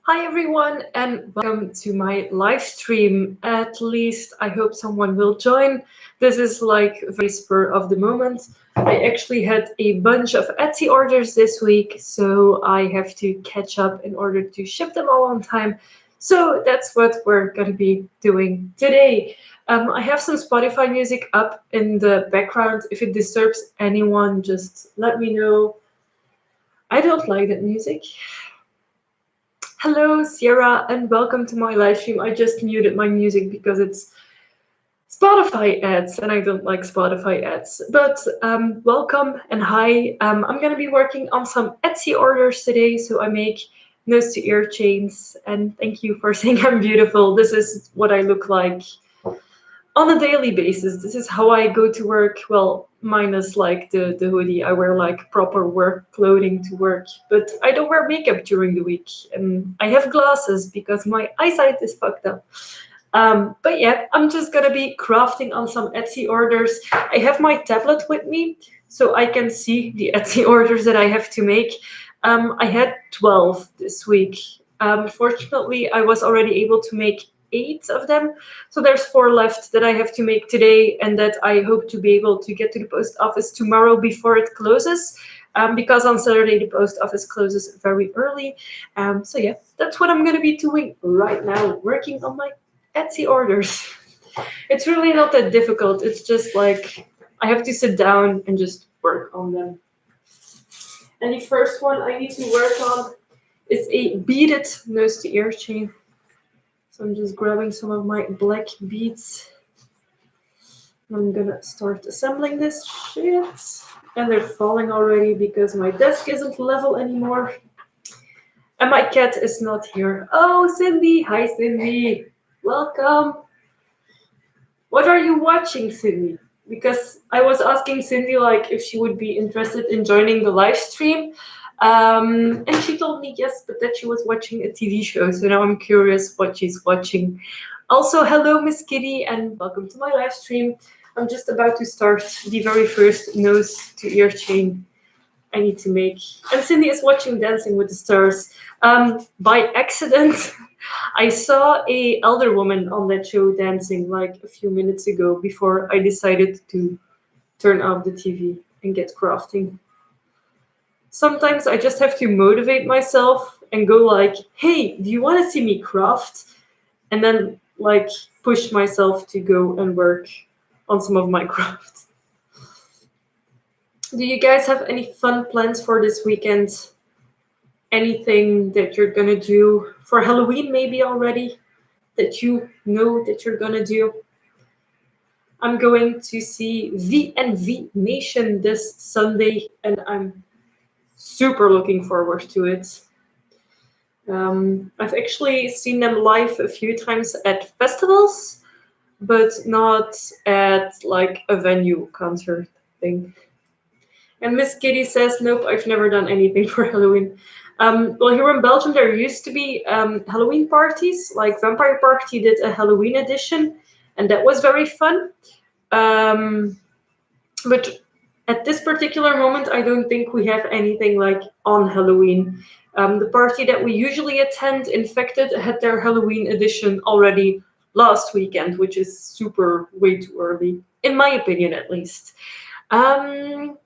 Hi everyone and welcome to my live stream. At least I hope someone will join. This is like very spur of the moment. I actually had a bunch of Etsy orders this week, so I have to catch up in order to ship them all on time. So that's what we're going to be doing today. I have some Spotify music up in the background. If it disturbs anyone, just let me know. I don't like that music. Hello, Sierra, and welcome to my live stream. I just muted my music because it's Spotify ads, and I don't like Spotify ads. But welcome and hi. I'm going to be working on some Etsy orders today, so I make nose to ear chains. And thank you for saying I'm beautiful. This is what I look like on a daily basis. This is how I go to work. Well, minus like the hoodie. I wear like proper work clothing to work, but I don't wear makeup during the week. And I have glasses because my eyesight is fucked up. But yeah, I'm just gonna be crafting on some Etsy orders. I have my tablet with me so I can see the Etsy orders that I have to make. I had 12 this week. Fortunately, I was already able to make 8 of them. So there's 4 left that I have to make today, and that I hope to be able to get to the post office tomorrow before it closes. Because on Saturday the post office closes very early. So yeah, that's what I'm gonna be doing right now, working on my Etsy orders. It's really not that difficult. It's just like I have to sit down and just work on them. And the first one I need to work on is a beaded nose to ear chain. So I'm just grabbing some of my black beads. I'm gonna start assembling this shit. And they're falling already because my desk isn't level anymore. And my cat is not here. Oh, Cindy! Hi, Cindy! Welcome! What are you watching, Cindy? Because I was asking Cindy like if she would be interested in joining the live stream. And she told me yes, but that she was watching a TV show. So now I'm curious what she's watching. Also, hello, Miss Kitty, and welcome to my live stream. I'm just about to start the very first nose to ear chain I need to make. And Cindy is watching Dancing with the Stars. By accident, I saw a elder woman on that show dancing like a few minutes ago before I decided to turn off the TV and get crafting. Sometimes I just have to motivate myself and go like, "Hey, do you want to see me craft?" And then like push myself to go and work on some of my crafts. Do you guys have any fun plans for this weekend? Anything that you're gonna do for Halloween maybe already that you know that you're gonna do? I'm going to see V&V Nation this Sunday, and I'm super looking forward to it. I've actually seen them live a few times at festivals, but not at like a venue concert thing. And Miss Kitty says, nope, I've never done anything for Halloween. Well, here in Belgium, there used to be Halloween parties. Like Vampire Party did a Halloween edition, and that was very fun. Um, but at this particular moment, I don't think we have anything like on Halloween. The party that we usually attend, Infected, had their Halloween edition already last weekend, which is super way too early, in my opinion at least. Um,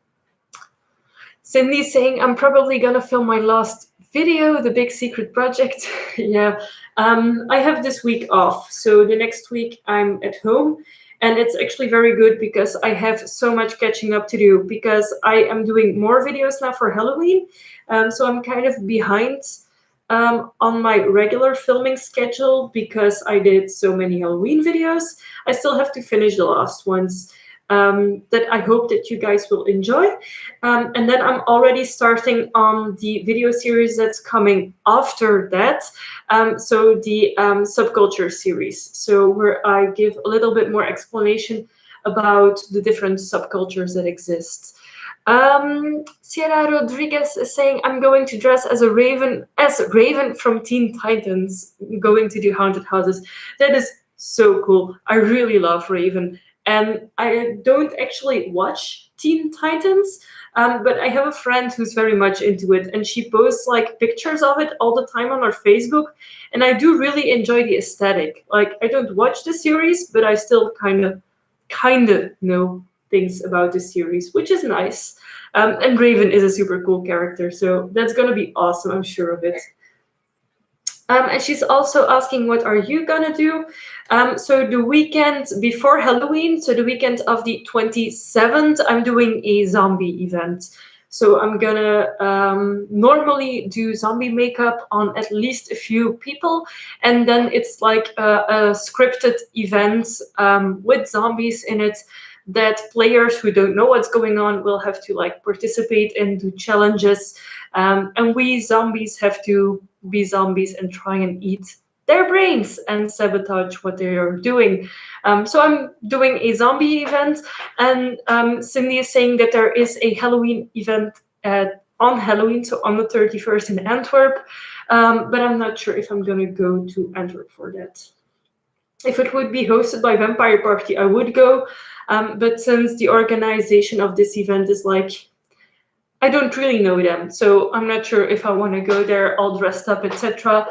Cindy's saying I'm probably gonna film my last video, the big secret project. Yeah, I have this week off, so the next week I'm at home, and it's actually very good because I have so much catching up to do because I am doing more videos now for Halloween, so I'm kind of behind on my regular filming schedule because I did so many Halloween videos. I still have to finish the last ones that I hope that you guys will enjoy. And then I'm already starting on the video series that's coming after that. So the subculture series. So where I give a little bit more explanation about the different subcultures that exist. Sierra Rodriguez is saying, I'm going to dress as Raven from Teen Titans, going to do haunted houses. That is so cool. I really love Raven. And I don't actually watch Teen Titans, but I have a friend who's very much into it, and she posts like pictures of it all the time on her Facebook. And I do really enjoy the aesthetic. Like, I don't watch the series, but I still kind of know things about the series, which is nice. And Raven is a super cool character, so that's gonna be awesome. I'm sure of it. And she's also asking, what are you gonna do? So the weekend before Halloween, so the weekend of the 27th, I'm doing a zombie event. So I'm gonna normally do zombie makeup on at least a few people, and then it's like a scripted event with zombies in it that players who don't know what's going on will have to like participate and do challenges. And we zombies have to be zombies and try and eat their brains and sabotage what they are doing. So I'm doing a zombie event, and Cindy is saying that there is a Halloween event on Halloween, so on the 31st in Antwerp, but I'm not sure if I'm going to go to Antwerp for that. If it would be hosted by Vampire Party, I would go, but since the organization of this event is like, I don't really know them, so I'm not sure if I want to go there all dressed up, etc.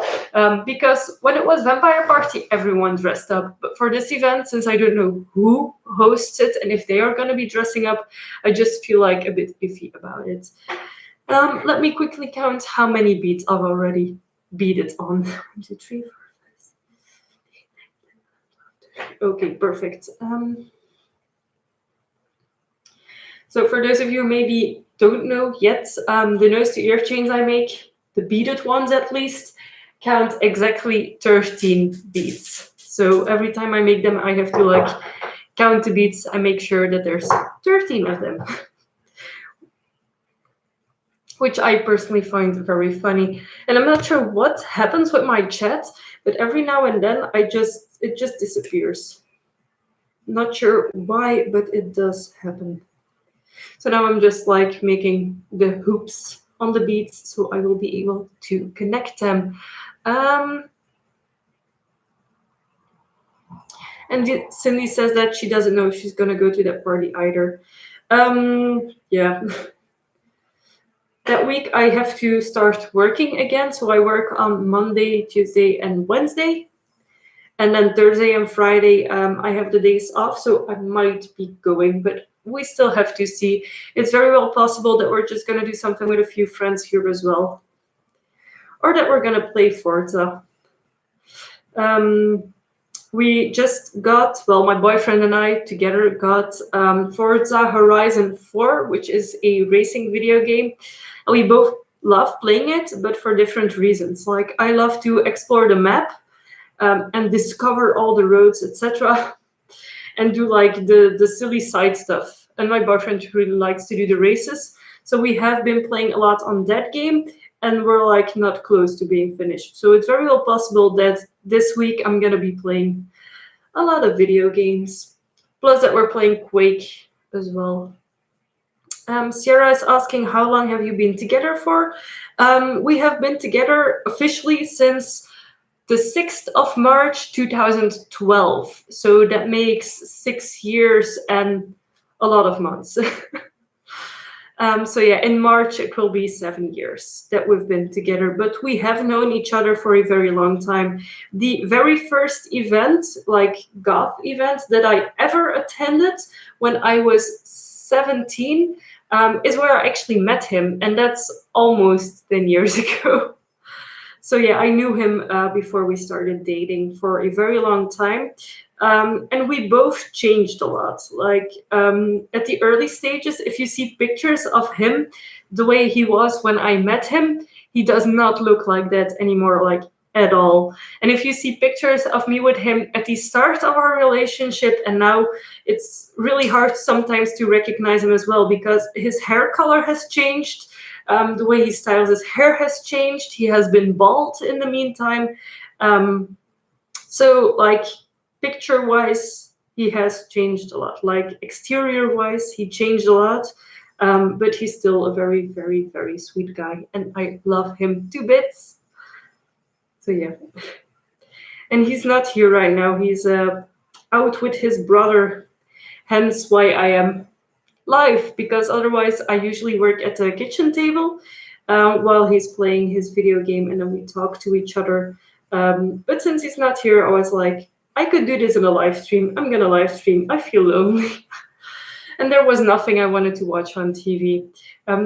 Because when it was Vampire Party, everyone dressed up. But for this event, since I don't know who hosts it and if they are going to be dressing up, I just feel like a bit iffy about it. Let me quickly count how many beads I've already beaded on. 1, 2, 3, 4, 5, 6. Okay, perfect. So for those of you who maybe don't know yet, the nose to ear chains I make, the beaded ones at least, count exactly 13 beads. So every time I make them, I have to like count the beads. I make sure that there's 13 of them, which I personally find very funny. And I'm not sure what happens with my chat, but every now and then it just disappears. Not sure why, but it does happen. So now I'm just like making the hoops on the beads so I will be able to connect them. And Cindy says that she doesn't know if she's going to go to that party either. Yeah. That week I have to start working again. So I work on Monday, Tuesday, and Wednesday. And then Thursday and Friday, I have the days off. So I might be going, but we still have to see. It's very well possible that we're just going to do something with a few friends here as well. Or that we're going to play Forza. We just got, well, my boyfriend and I together got Forza Horizon 4, which is a racing video game. And we both love playing it, but for different reasons. Like, I love to explore the map and discover all the roads, etc. and do like the silly side stuff. And my boyfriend really likes to do the races. So we have been playing a lot on that game, and we're like not close to being finished. So it's very well possible that this week I'm gonna be playing a lot of video games. Plus that we're playing Quake as well. Sierra is asking, how long have you been together for? We have been together officially since the 6th of March 2012. So that makes 6 years and a lot of months. So yeah, in March it will be 7 years that we've been together, but we have known each other for a very long time. The very first event, like goth event that I ever attended when I was 17, is where I actually met him, and that's almost 10 years ago. So yeah, I knew him before we started dating for a very long time. And we both changed a lot. Like at the early stages, if you see pictures of him, the way he was when I met him, he does not look like that anymore, like at all. And if you see pictures of me with him at the start of our relationship, and now it's really hard sometimes to recognize him as well because his hair color has changed. The way he styles his hair has changed. He has been bald in the meantime. So like picture-wise, he has changed a lot. Like exterior-wise, he changed a lot. But he's still a very, very, very sweet guy. And I love him to bits. So yeah. And he's not here right now. He's out with his brother hence why I am live, because otherwise I usually work at the kitchen table while he's playing his video game, and then we talk to each other. But since he's not here, I was like, I could do this in a live stream. I'm gonna live stream. I feel lonely. And there was nothing I wanted to watch on TV.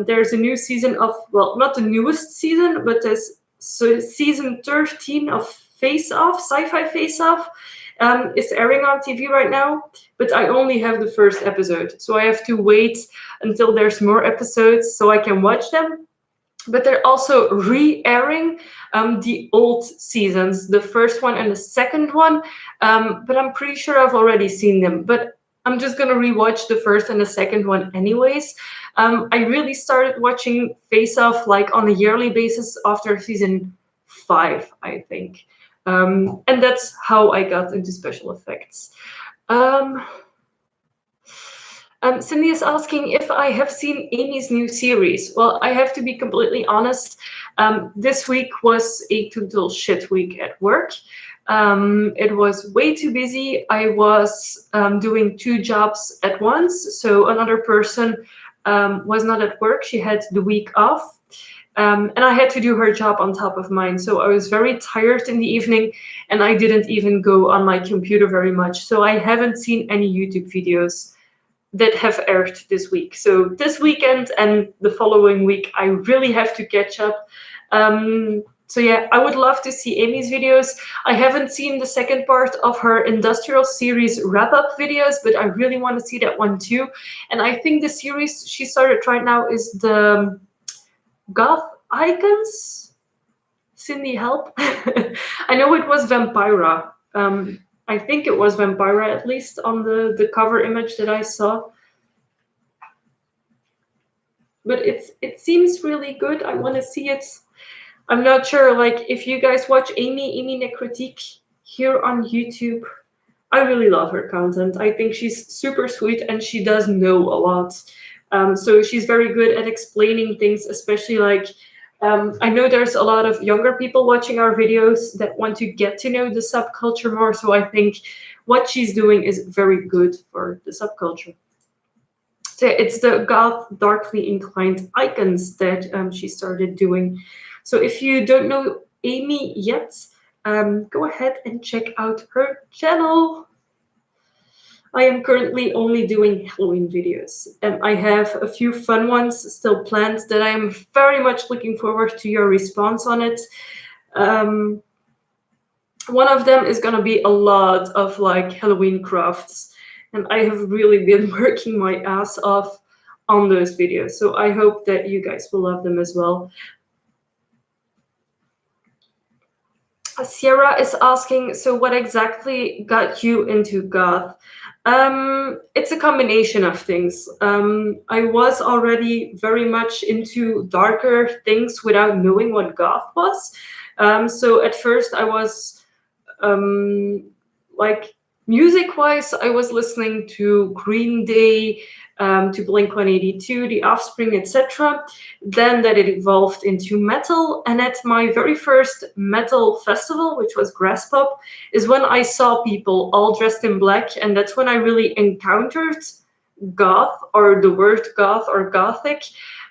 There's a new season of, well, not the newest season, but there's season 13 of Face Off, Sci-Fi Face Off. It's airing on TV right now, but I only have the first episode, so I have to wait until there's more episodes so I can watch them. But they're also re-airing the old seasons, the first one and the second one. But I'm pretty sure I've already seen them. But I'm just gonna rewatch the first and the second one anyways. I really started watching Face Off like on a yearly basis after season 5, I think. And that's how I got into special effects. Um, Cindy is asking if I have seen Amy's new series. Well, I have to be completely honest. This week was a total shit week at work. It was way too busy. I was doing 2 jobs at once. So another person was not at work. She had the week off. And I had to do her job on top of mine. So I was very tired in the evening, and I didn't even go on my computer very much. So I haven't seen any YouTube videos that have aired this week. So this weekend and the following week, I really have to catch up. So yeah, I would love to see Amy's videos. I haven't seen the second part of her industrial series wrap-up videos, but I really want to see that one too. And I think the series she started right now is the Goth Icons. Cindy, help. I know it was Vampira. I think it was Vampira, at least on the cover image that I saw. But it seems really good. I want to see it. I'm not sure, like, if you guys watch Amy Necrotique here on YouTube. I really love her content. I think she's super sweet and she does know a lot. So she's very good at explaining things, especially like I know there's a lot of younger people watching our videos that want to get to know the subculture more. So I think what she's doing is very good for the subculture. So it's the goth darkly inclined icons that she started doing. So if you don't know Amy yet, go ahead and check out her channel. I am currently only doing Halloween videos, and I have a few fun ones still planned that I'm very much looking forward to your response on it. One of them is going to be a lot of like Halloween crafts, and I have really been working my ass off on those videos, so I hope that you guys will love them as well. Sierra is asking, so what exactly got you into goth? It's a combination of things. I was already very much into darker things without knowing what goth was. So at first I was like music-wise, I was listening to Green Day, to Blink-182, The Offspring, etc. Then that it evolved into metal, and at my very first metal festival, which was Grass Pop, is when I saw people all dressed in black, and that's when I really encountered goth, or the word goth or gothic.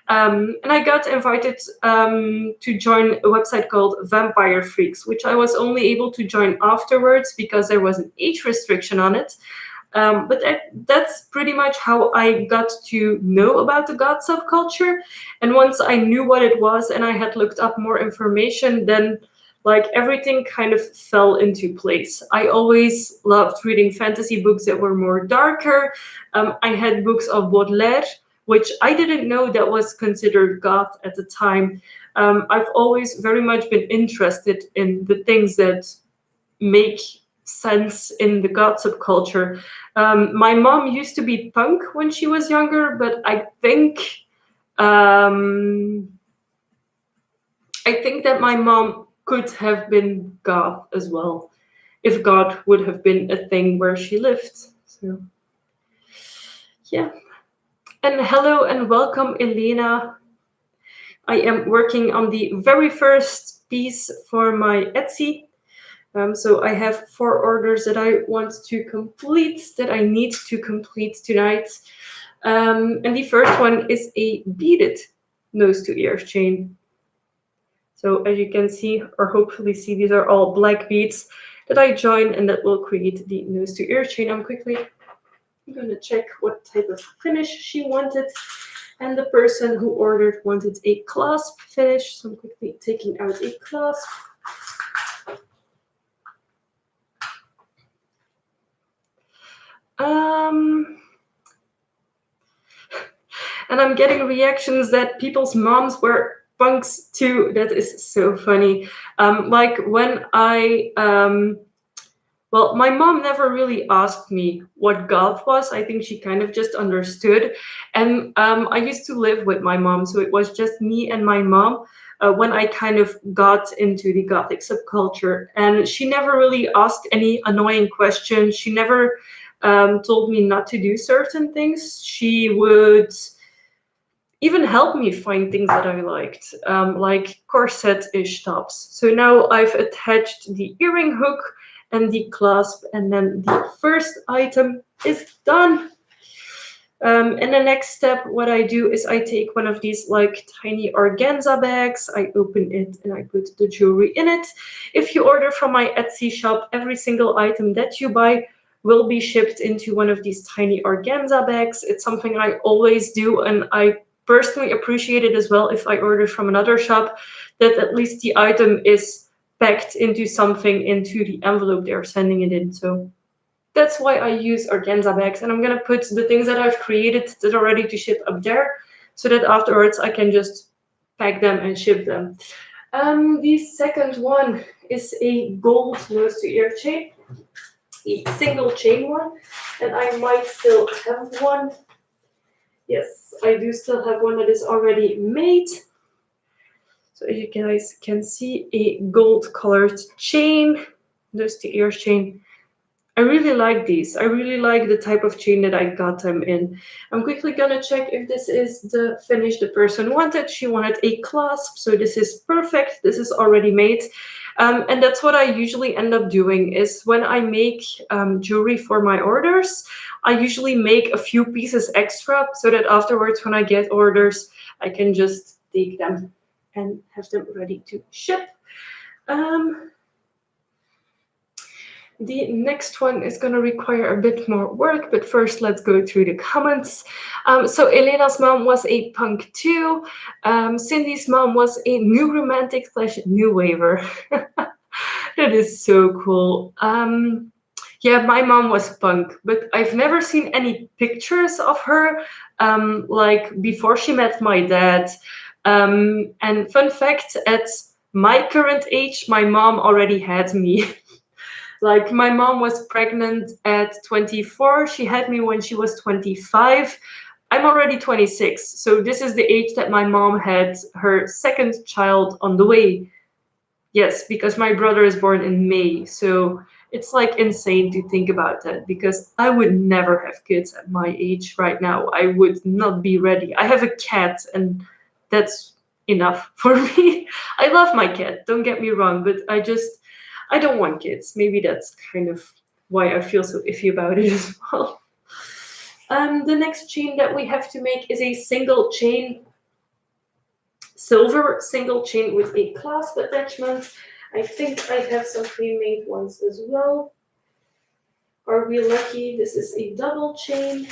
And I got invited to join a website called Vampire Freaks, which I was only able to join afterwards because there was an age restriction on it. But that's pretty much how I got to know about the goth subculture. And once I knew what it was and I had looked up more information, then like everything kind of fell into place. I always loved reading fantasy books that were more darker. I had books of Baudelaire, which I didn't know that was considered goth at the time. I've always very much been interested in the things that make sense in the goth subculture. My mom used to be punk when she was younger, but I think that my mom could have been goth as well, if goth would have been a thing where she lived. So, yeah. And hello and welcome, Elena. I am working on the very first piece for my Etsy. So I have 4 orders that I want to complete, that I need to complete tonight. And the first one is a beaded nose to ear chain. So as you can see, or hopefully see, these are all black beads that I join and that will create the nose to ear chain. I'm going to check what type of finish she wanted. And the person who ordered wanted a clasp finish. So I'm quickly taking out a clasp. And I'm getting reactions that people's moms were punks too. That is so funny. Like when well, my mom never really asked me what goth was. I think she kind of just understood. And I used to live with my mom, so it was just me and my mom when I kind of got into the gothic subculture. And she never really asked any annoying questions. She never told me not to do certain things. She would even help me find things that I liked, like corset-ish tops. So now I've attached the earring hook and the clasp, and then the first item is done. And the next step, what I do is I take one of these like tiny organza bags, I open it and I put the jewelry in it. If you order from my Etsy shop, every single item that you buy will be shipped into one of these tiny organza bags. It's something I always do, and I personally appreciate it as well if I order from another shop, that at least the item is packed into something, into the envelope they're sending it in. So that's why I use organza bags, and I'm gonna put the things that I've created that are ready to ship up there, so that afterwards I can just pack them and ship them. The second one is a gold nose to ear chain, a single chain one, and I might still have one. Yes, I do still have one that is already made. So as you guys can see, a gold colored chain, nose to ear chain. I really like these. I really like the type of chain that I got them in. I'm quickly gonna check if this is the finish the person wanted. She wanted a clasp, so this is perfect. This is already made. And that's what I usually end up doing is when I make jewelry for my orders, I usually make a few pieces extra so that afterwards when I get orders, I can just take them and have them ready to ship. The next one is going to require a bit more work, but first let's go through the comments. So Elena's mom was a punk too. Cindy's mom was a new romantic / new waver. That is so cool. Yeah, my mom was punk, but I've never seen any pictures of her like before she met my dad. And fun fact, at my current age, my mom already had me. Like my mom was pregnant at 24. She had me when she was 25. I'm already 26. So this is the age that my mom had her second child on the way. Yes, because my brother is born in May. So it's like insane to think about that because I would never have kids at my age right now. I would not be ready. I have a cat and that's enough for me. I love my cat, don't get me wrong, but I don't want kids. Maybe that's kind of why I feel so iffy about it as well. The next chain that we have to make is a single chain, silver single chain with a clasp attachment. I think I have some pre-made ones as well. Are we lucky? This is a double chain.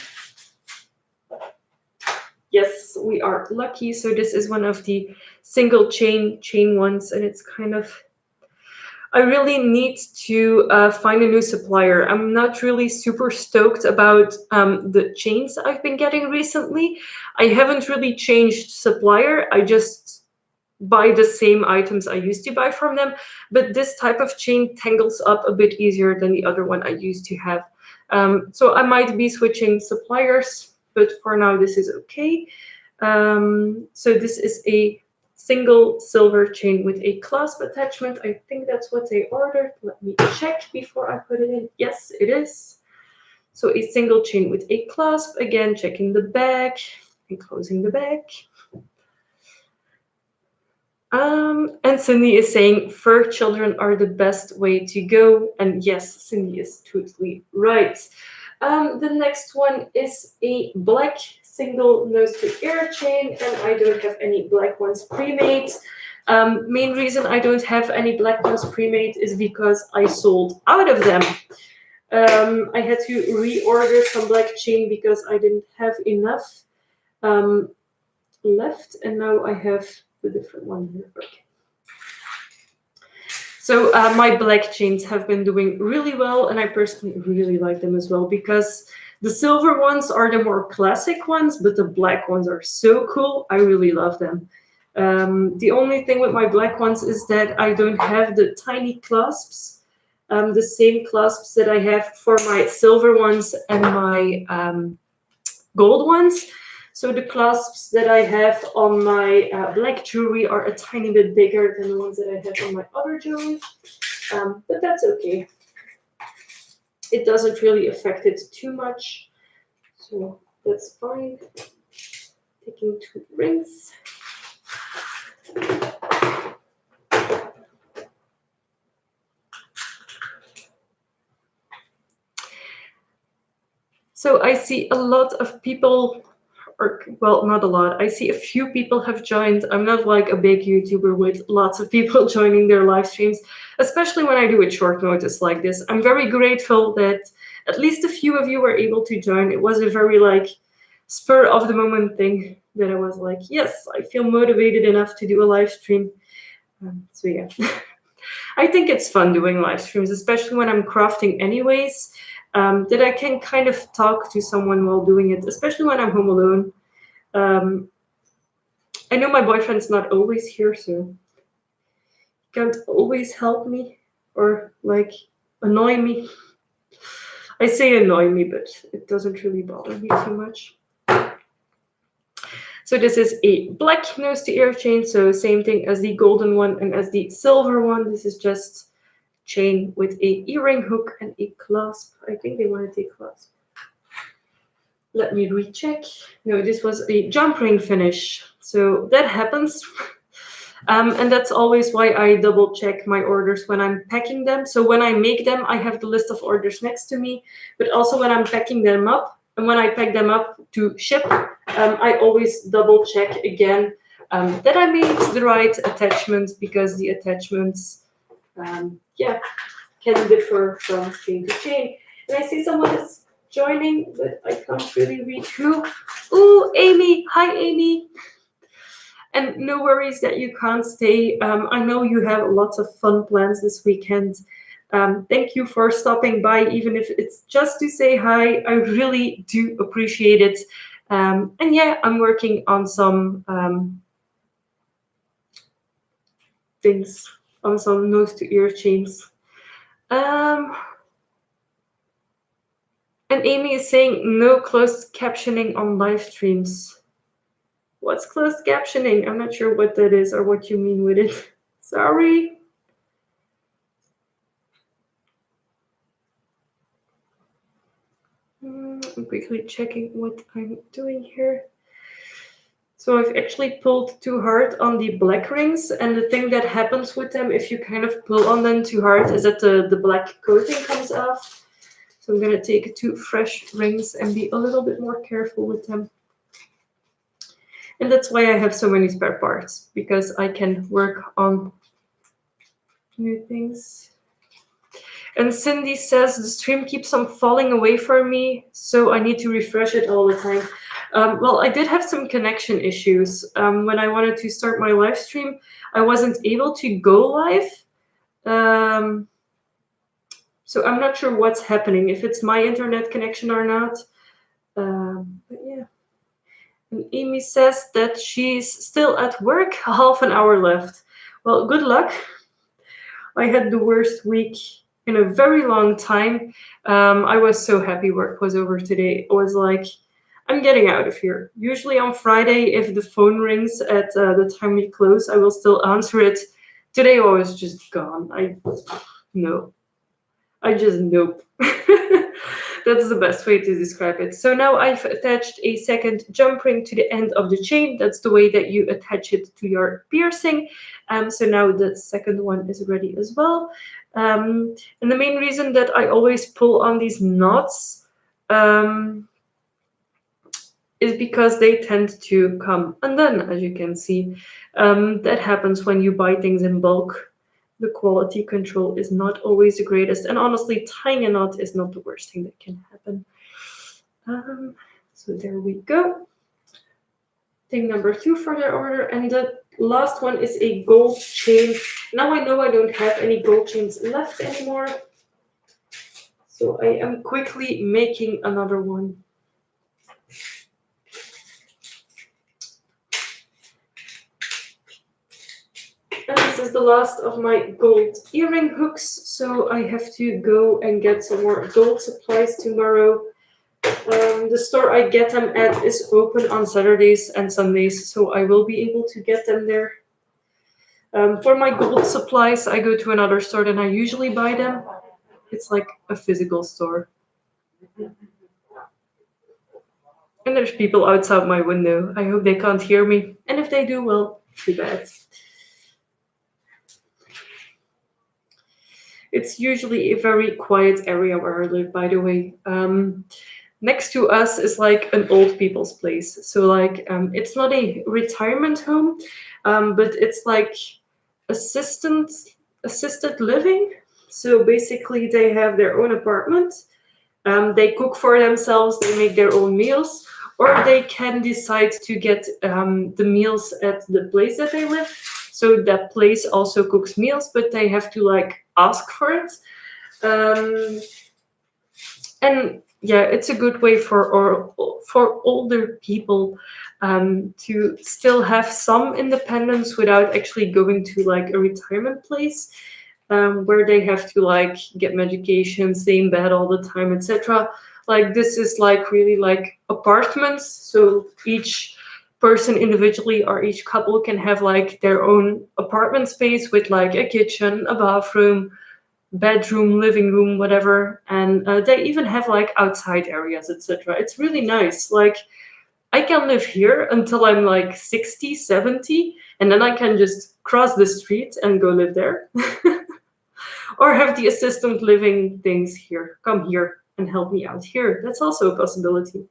Yes, we are lucky. So this is one of the single chain ones, and it's kind of, I really need to find a new supplier. I'm not really super stoked about the chains I've been getting recently. I haven't really changed supplier. I just buy the same items I used to buy from them. But this type of chain tangles up a bit easier than the other one I used to have. So I might be switching suppliers, but for now this is okay. So this is a single silver chain with a clasp attachment. I think that's what they ordered. Let me check before I put it in. Yes, it is. So a single chain with a clasp. Again, checking the back and closing the back. And Cindy is saying fur children are the best way to go. And yes, Cindy is totally right. The next one is a black single nose to ear chain, and I don't have any black ones pre-made. Main reason I don't have any black ones pre-made is because I sold out of them. I had to reorder some black chain because I didn't have enough um, left, and now I have the different one here. Okay. So my black chains have been doing really well, and I personally really like them as well because the silver ones are the more classic ones, but the black ones are so cool. I really love them. The only thing with my black ones is that I don't have the tiny clasps, the same clasps that I have for my silver ones and my gold ones. So the clasps that I have on my black jewelry are a tiny bit bigger than the ones that I have on my other jewelry. But that's okay. It doesn't really affect it too much. So that's fine. Taking 2 rings. So I see a lot of people, or well, not a lot. I see a few people have joined. I'm not like a big YouTuber with lots of people joining their live streams, especially when I do it short notice like this. I'm very grateful that at least a few of you were able to join. It was a very like spur of the moment thing that I was like, yes, I feel motivated enough to do a live stream. So yeah. I think it's fun doing live streams, especially when I'm crafting anyways, that I can kind of talk to someone while doing it, especially when I'm home alone. Um, I know my boyfriend's not always here, so he can't always help me or like annoy me. I say annoy me, but it doesn't really bother me too much. So this is a black nose to ear chain, so same thing as the golden one and as the silver one. This is just chain with a earring hook and a clasp. I think they wanted a clasp. Let me recheck. No, this was a jump ring finish. So that happens. And that's always why I double check my orders when I'm packing them. So when I make them, I have the list of orders next to me, but also when I'm packing them up and when I pack them up to ship, I always double check again that I made the right attachments because the attachments yeah, can differ from chain to chain. And I see someone is joining, but I can't really read who. Ooh, Amy. Hi, Amy. And no worries that you can't stay. I know you have lots of fun plans this weekend. Thank you for stopping by, even if it's just to say hi. I really do appreciate it. And yeah, I'm working on some things, on some nose to ear chains. And Amy is saying no closed captioning on live streams. What's closed captioning? I'm not sure what that is or what you mean with it. Sorry. I'm quickly checking what I'm doing here. So I've actually pulled too hard on the black rings, and the thing that happens with them if you kind of pull on them too hard is that the black coating comes off. So I'm gonna take 2 fresh rings and be a little bit more careful with them. And that's why I have so many spare parts, because I can work on new things. And Cindy says the stream keeps on falling away for me, so I need to refresh it all the time. Well, I did have some connection issues. When I wanted to start my live stream, I wasn't able to go live. So I'm not sure what's happening, if it's my internet connection or not. But yeah. And Amy says that she's still at work, half an hour left. Well, good luck. I had the worst week in a very long time. I was so happy work was over today. I was like, I'm getting out of here. Usually on Friday, if the phone rings at the time we close, I will still answer it. Today I was just gone. Nope. But That's the best way to describe it. So now I've attached a second jump ring to the end of the chain. That's the way that you attach it to your piercing. So now the second one is ready as well. And the main reason that I always pull on these knots is because they tend to come undone, as you can see. That happens when you buy things in bulk. The quality control is not always the greatest, and honestly, tying a knot is not the worst thing that can happen. So there we go. Thing number 2 for the order, and the last one is a gold chain. Now I know I don't have any gold chains left anymore, so I am quickly making another one. And this is the last of my gold earring hooks, so I have to go and get some more gold supplies tomorrow. The store I get them at is open on Saturdays and Sundays, so I will be able to get them there. For my gold supplies, I go to another store than I usually buy them. It's like a physical store. And there's people outside my window. I hope they can't hear me. And if they do, well, too bad. It's usually a very quiet area where I live, by the way. Next to us is like an old people's place. So like it's not a retirement home, but it's like assisted living. So basically they have their own apartment. They cook for themselves, they make their own meals, or they can decide to get the meals at the place that they live. So that place also cooks meals, but they have to like ask for it. And yeah, it's a good way for older people to still have some independence without actually going to like a retirement place where they have to like get medication, stay in bed all the time, etc. Like this is like really like apartments, so each person individually or each couple can have like their own apartment space with like a kitchen, a bathroom, bedroom, living room, whatever, and they even have like outside areas, etc. It's really nice. Like I can live here until I'm like 60, 70, and then I can just cross the street and go live there. Or have the assistant living things here come here and help me out here. That's also a possibility.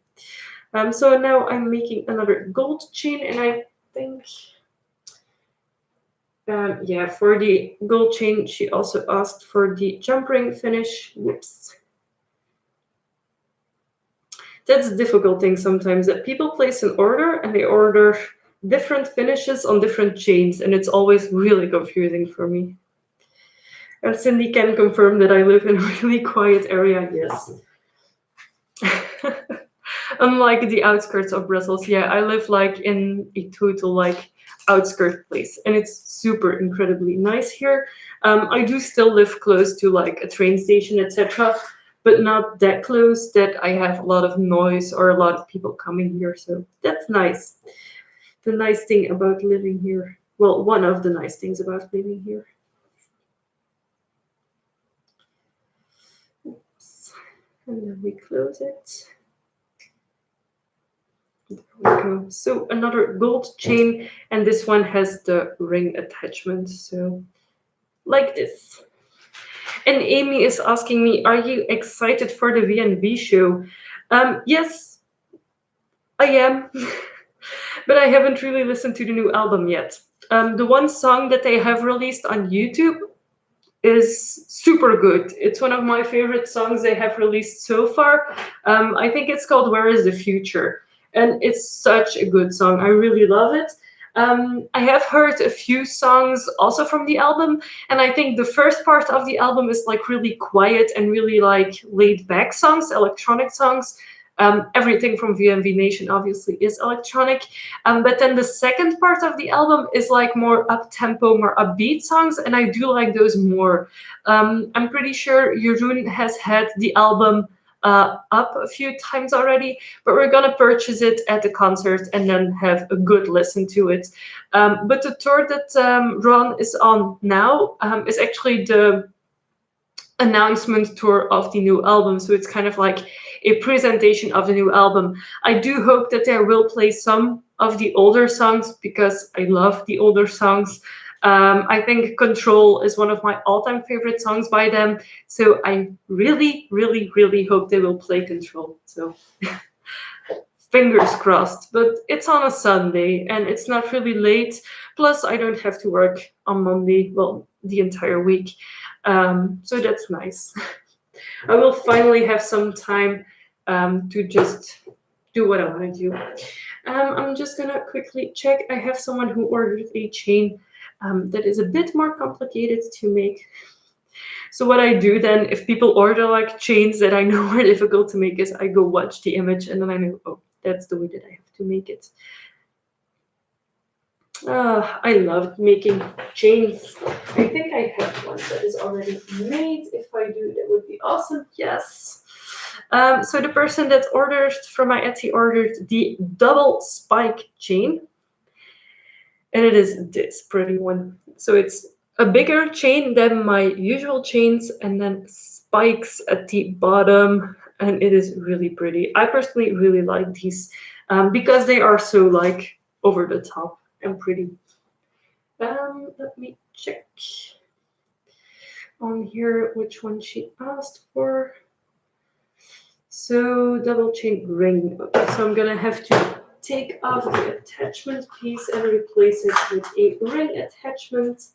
So now I'm making another gold chain, and I think yeah, for the gold chain, she also asked for the jump ring finish. Whoops. That's a difficult thing sometimes, that people place an order and they order different finishes on different chains, and it's always really confusing for me. And Cindy can confirm that I live in a really quiet area, yes. Unlike the outskirts of Brussels, yeah, I live like in a total like outskirt place, and it's super incredibly nice here. I do still live close to like a train station, etc., but not that close that I have a lot of noise or a lot of people coming here. So that's nice. The nice thing about living here. Well, one of the nice things about living here. Oops. And then we close it. There we go. So another gold chain, and this one has the ring attachment. So like this. And Amy is asking me, are you excited for the V&V show? Yes, I am. But I haven't really listened to the new album yet. The one song that they have released on YouTube is super good. It's one of my favorite songs they have released so far. I think it's called Where is the Future? And it's such a good song. I really love it. I have heard a few songs also from the album, and I think the first part of the album is like really quiet and really like laid back songs, electronic songs. Everything from VMV Nation obviously is electronic, but then the second part of the album is like more up tempo, more upbeat songs, and I do like those more. I'm pretty sure Jeroen has had the album up a few times already, but we're gonna purchase it at the concert and then have a good listen to it. But the tour that Ron is on now is actually the announcement tour of the new album, so it's kind of like a presentation of the new album. I do hope that they will play some of the older songs because I love the older songs. I think Control is one of my all-time favorite songs by them. So I really, really, really hope they will play Control. So fingers crossed. But it's on a Sunday and it's not really late. Plus, I don't have to work on Monday, well, the entire week. So that's nice. I will finally have some time to just do what I want to do. I'm just gonna quickly check. I have someone who ordered a chain that is a bit more complicated to make. So what I do then, if people order like chains that I know are difficult to make, is I go watch the image and then I know, oh, that's the way that I have to make it. I love making chains. I think I have one that is already made. If I do, that would be awesome. Yes. So the person that ordered from my Etsy ordered the double spike chain. And it is this pretty one. So it's a bigger chain than my usual chains and then spikes at the bottom. And it is really pretty. I personally really like these because they are so like over the top and pretty. Let me check on here which one she asked for. So double chain ring. Okay, so I'm gonna have to take off the attachment piece and replace it with a ring attachment.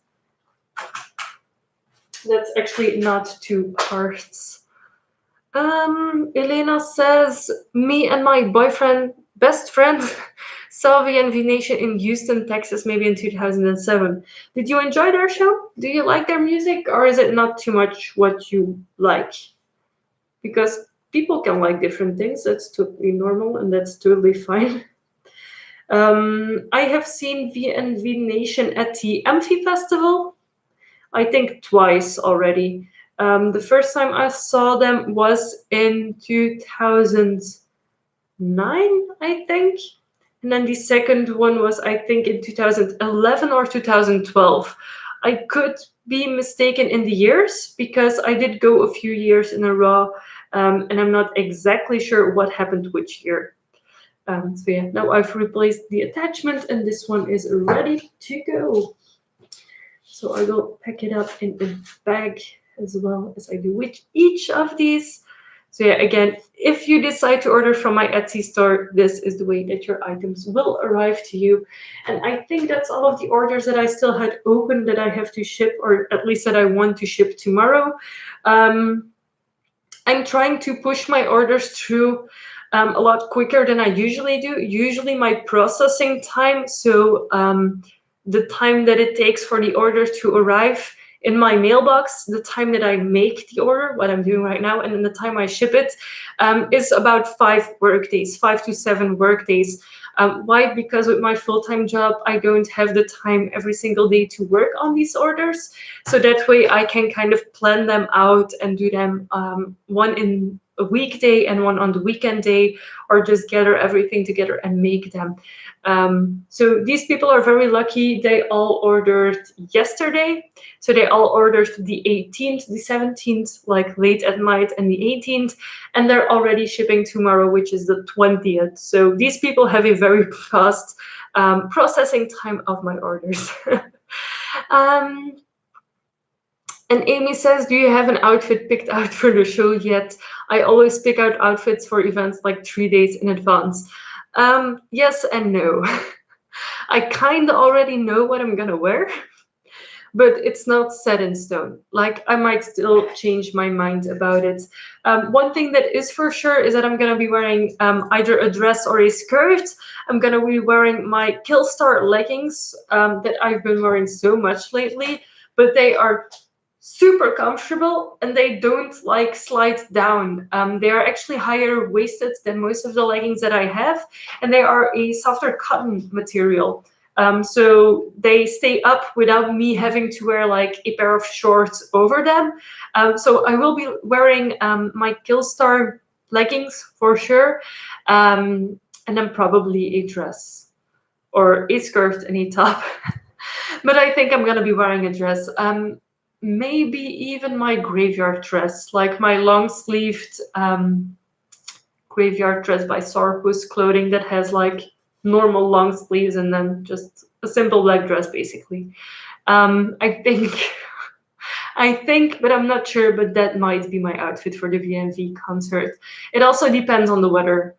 That's actually not two hearts. Elena says, me and my boyfriend, best friend, saw VNV Nation in Houston, Texas, maybe in 2007. Did you enjoy their show? Do you like their music, or is it not too much what you like? Because people can like different things. That's totally normal and that's totally fine. I have seen VNV Nation at the Amphi Festival, I think twice already. The first time I saw them was in 2009, I think. And then the second one was, I think, in 2011 or 2012. I could be mistaken in the years because I did go a few years in a row, and I'm not exactly sure what happened which year. So yeah, now I've replaced the attachment and this one is ready to go. So I will pack it up in a bag as well as I do with each of these. So yeah, again, if you decide to order from my Etsy store, this is the way that your items will arrive to you. And I think that's all of the orders that I still had open that I have to ship, or at least that I want to ship tomorrow. I'm trying to push my orders through a lot quicker than I usually do. Usually my processing time, so the time that it takes for the order to arrive in my mailbox, the time that I make the order, what I'm doing right now, and then the time I ship it, is about 5 work days, 5 to 7 work days. Why? Because with my full-time job, I don't have the time every single day to work on these orders. So that way I can kind of plan them out and do them one in a weekday and one on the weekend day, or just gather everything together and make them. So these people are very lucky. They all ordered yesterday. So they all ordered the 18th, the 17th, like late at night, and the 18th, and they're already shipping tomorrow, which is the 20th. So these people have a very fast processing time of my orders. And Amy says, do you have an outfit picked out for the show yet? I always pick out outfits for events like 3 days in advance. Yes and no. I kind of already know what I'm gonna wear, but it's not set in stone. Like, I might still change my mind about it. One thing that is for sure is that I'm gonna be wearing either a dress or a skirt. I'm gonna be wearing my Killstar leggings that I've been wearing so much lately, but they are super comfortable and they don't like slide down. They are actually higher waisted than most of the leggings that I have, and they are a softer cotton material. So they stay up without me having to wear like a pair of shorts over them. So I will be wearing my Killstar leggings for sure, and then probably a dress or a skirt and a top. But I think I'm gonna be wearing a dress. Maybe even my graveyard dress, like my long sleeved Graveyard Dress by Sarpus clothing that has like normal long sleeves and then just a simple black dress basically. I think I think, but I'm not sure, but that might be my outfit for the VMV concert. It also depends on the weather,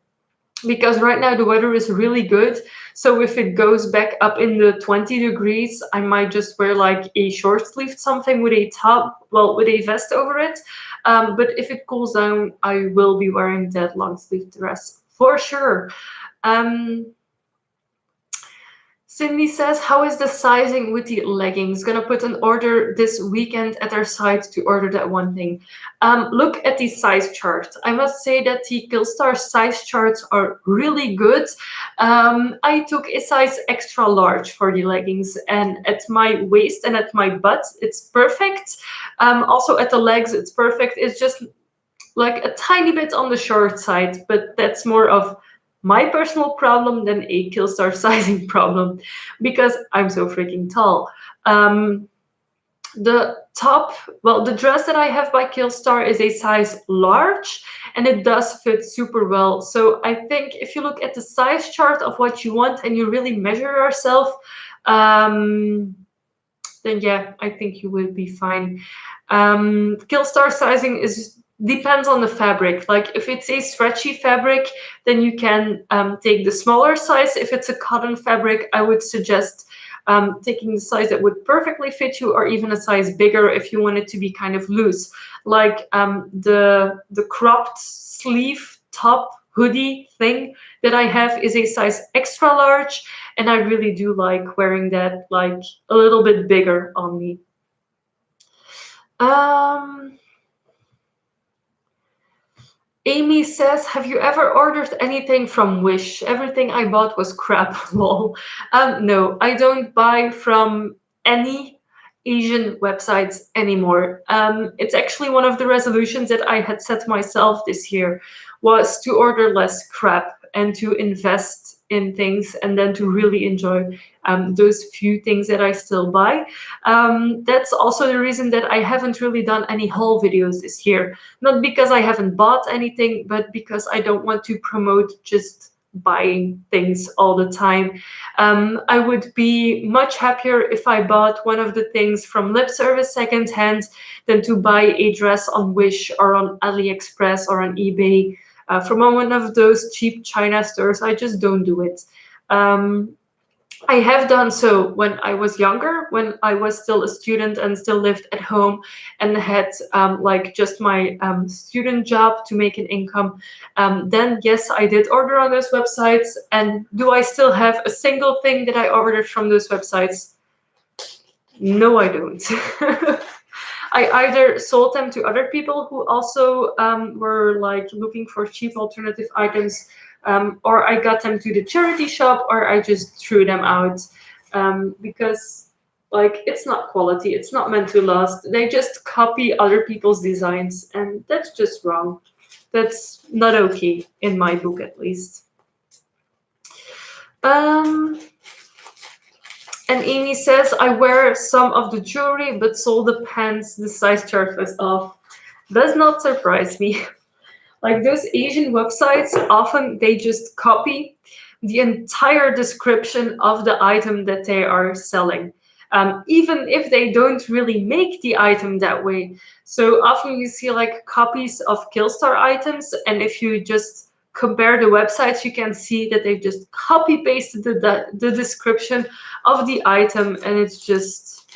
because right now the weather is really good. So if it goes back up in the 20 degrees, I might just wear like a short sleeved something with a top, well, with a vest over it. But if it cools down, I will be wearing that long sleeve dress for sure. Um, Cindy says, how is the sizing with the leggings? Gonna put an order this weekend at our site to order that one thing. Look at the size chart. I must say that the Killstar size charts are really good. I took a size extra large for the leggings, and at my waist and at my butt, it's perfect. Also at the legs, it's perfect. It's just like a tiny bit on the short side, but that's more of my personal problem than a Killstar sizing problem, because I'm so freaking tall. The top, well, the dress that I have by Killstar is a size large, and it does fit super well. So I think if you look at the size chart of what you want and you really measure yourself, then yeah, I think you will be fine. Killstar sizing is depends on the fabric. Like if it's a stretchy fabric, then you can take the smaller size. If it's a cotton fabric, I would suggest taking the size that would perfectly fit you, or even a size bigger if you want it to be kind of loose. Like the cropped sleeve top hoodie thing that I have is a size extra large, and I really do like wearing that like a little bit bigger on me. Amy says, have you ever ordered anything from Wish? Everything I bought was crap, lol. No, I don't buy from any Asian websites anymore. It's actually one of the resolutions that I had set myself this year, was to order less crap and to invest in things, and then to really enjoy those few things that I still buy. That's also the reason that I haven't really done any haul videos this year. Not because I haven't bought anything, but because I don't want to promote just buying things all the time. I would be much happier if I bought one of the things from Lip Service secondhand than to buy a dress on Wish or on AliExpress or on eBay from one of those cheap China stores. I just don't do it. I have done so when I was younger, when I was still a student and still lived at home and had like just my student job to make an income. Then yes, I did order on those websites. And do I still have a single thing that I ordered from those websites? No, I don't. I either sold them to other people who also were like looking for cheap alternative items, or I got them to the charity shop, or I just threw them out, because like it's not quality, it's not meant to last. They just copy other people's designs, and that's just wrong. That's not okay in my book, at least. And Amy says, I wear some of the jewelry, but sold the pants, the size chart was off. Does not surprise me. Like those Asian websites, often they just copy the entire description of the item that they are selling, even if they don't really make the item that way. So often you see like copies of Killstar items, and if you just compare the websites, you can see that they've just copy pasted the description of the item, and it's just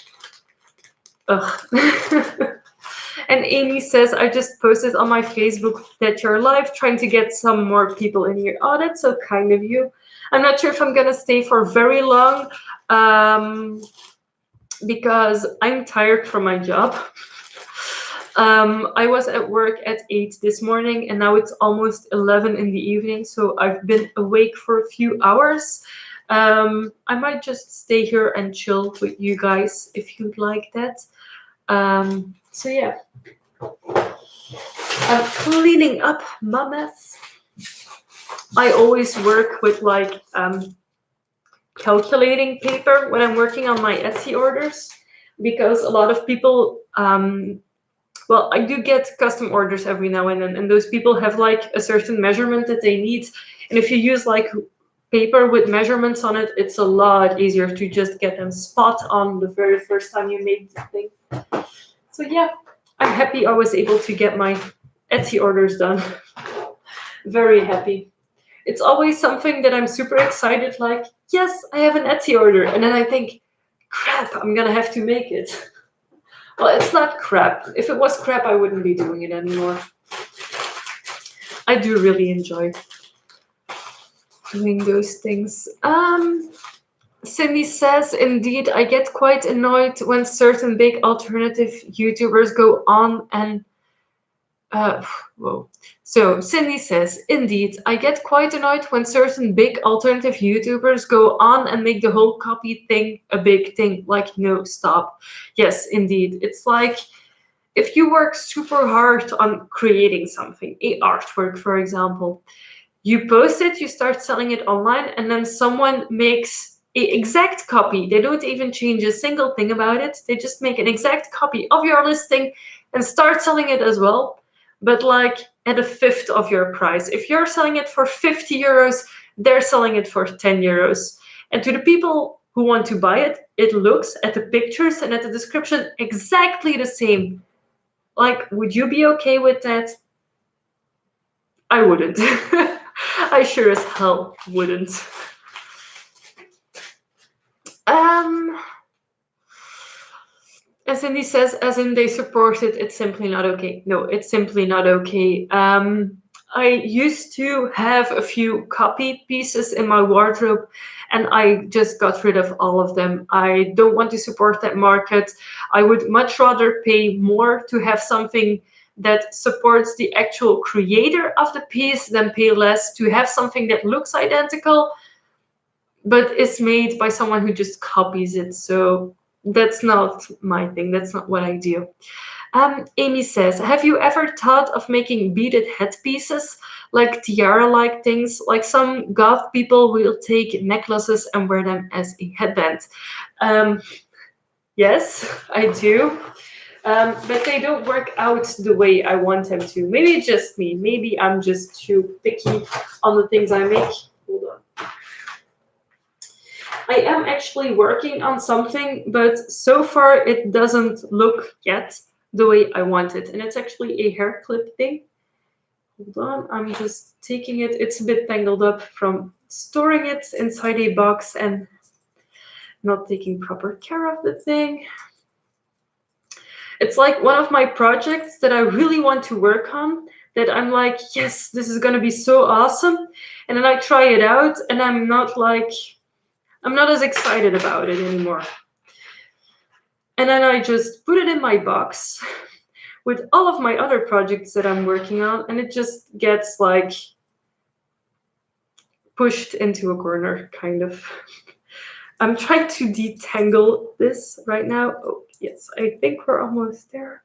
ugh. And Amy says, I just posted on my Facebook that you're live, trying to get some more people in here. Oh, that's so kind of you. I'm not sure if I'm going to stay for very long, because I'm tired from my job. I was at work at 8 this morning, and now it's almost 11 in the evening, so I've been awake for a few hours. I might just stay here and chill with you guys if you'd like that. So yeah, I'm cleaning up my mess. I always work with like calculating paper when I'm working on my Etsy orders, because a lot of people well, I do get custom orders every now and then, and those people have like a certain measurement that they need. And if you use like paper with measurements on it, it's a lot easier to just get them spot on the very first time you make the thing. So yeah, I'm happy I was able to get my Etsy orders done. Very happy. It's always something that I'm super excited, like, yes, I have an Etsy order. And then I think, crap, I'm gonna have to make it. Well, it's not crap. If it was crap, I wouldn't be doing it anymore. I do really enjoy doing those things. Cindy says, indeed, I get quite annoyed when certain big alternative YouTubers go on and whoa. So Cindy says, indeed, I get quite annoyed when certain big alternative YouTubers go on and make the whole copy thing a big thing. Like, no, stop. Yes, indeed. It's like if you work super hard on creating something, a artwork, for example, you post it, you start selling it online, and then someone makes an exact copy. They don't even change a single thing about it. They just make an exact copy of your listing and start selling it as well, but like at a fifth of your price. If you're selling it for 50 euros, they're selling it for 10 euros. And to the people who want to buy it, it looks at the pictures and at the description exactly the same. Like, would you be okay with that? I wouldn't. I sure as hell wouldn't. As Cindy says, as in they support it, it's simply not okay. No, it's simply not okay. I used to have a few copy pieces in my wardrobe, and I just got rid of all of them. I don't want to support that market. I would much rather pay more to have something that supports the actual creator of the piece than pay less to have something that looks identical but is made by someone who just copies it. So that's not my thing. That's not what I do. Amy says, have you ever thought of making beaded headpieces, like tiara-like things? Like some goth people will take necklaces and wear them as a headband. Yes, I do. But they don't work out the way I want them to. Maybe it's just me. Maybe I'm just too picky on the things I make. Hold on. I am actually working on something, but so far it doesn't look yet the way I want it. And it's actually a hair clip thing. Hold on, I'm just taking it. It's a bit tangled up from storing it inside a box and not taking proper care of the thing. It's like one of my projects that I really want to work on, that I'm like, yes, this is going to be so awesome. And then I try it out and I'm not as excited about it anymore. And then I just put it in my box with all of my other projects that I'm working on, and it just gets like pushed into a corner, kind of. I'm trying to detangle this right now. Oh, yes, I think we're almost there.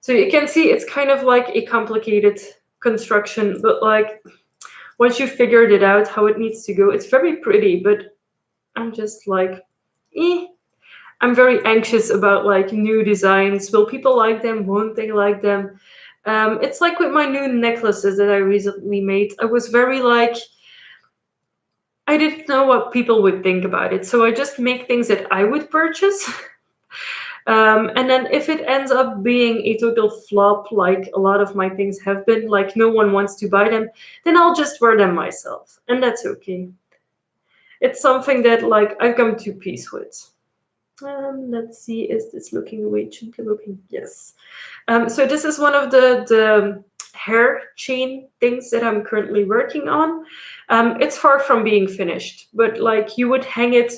So you can see it's kind of like a complicated construction, but like once you figured it out how it needs to go, it's very pretty, but I'm just like, I'm very anxious about like new designs. Will people like them? Won't they like them? It's like with my new necklaces that I recently made. I was very like, I didn't know what people would think about it. So I just make things that I would purchase. And then if it ends up being a total flop, like a lot of my things have been, like no one wants to buy them, then I'll just wear them myself. And that's okay. It's something that like I've come to peace with. Let's see, is this looking the way it should be looking? Yes. So this is one of the hair chain things that I'm currently working on. It's far from being finished, but like you would hang it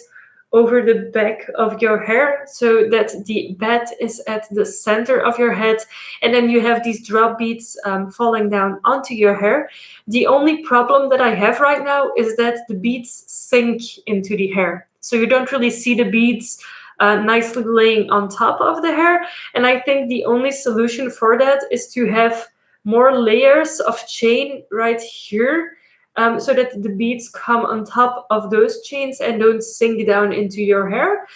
over the back of your hair so that the bat is at the center of your head, and then you have these drop beads falling down onto your hair. The only problem that I have right now is that the beads sink into the hair, so you don't really see the beads nicely laying on top of the hair. And I think the only solution for that is to have more layers of chain right here so that the beads come on top of those chains and don't sink down into your hair.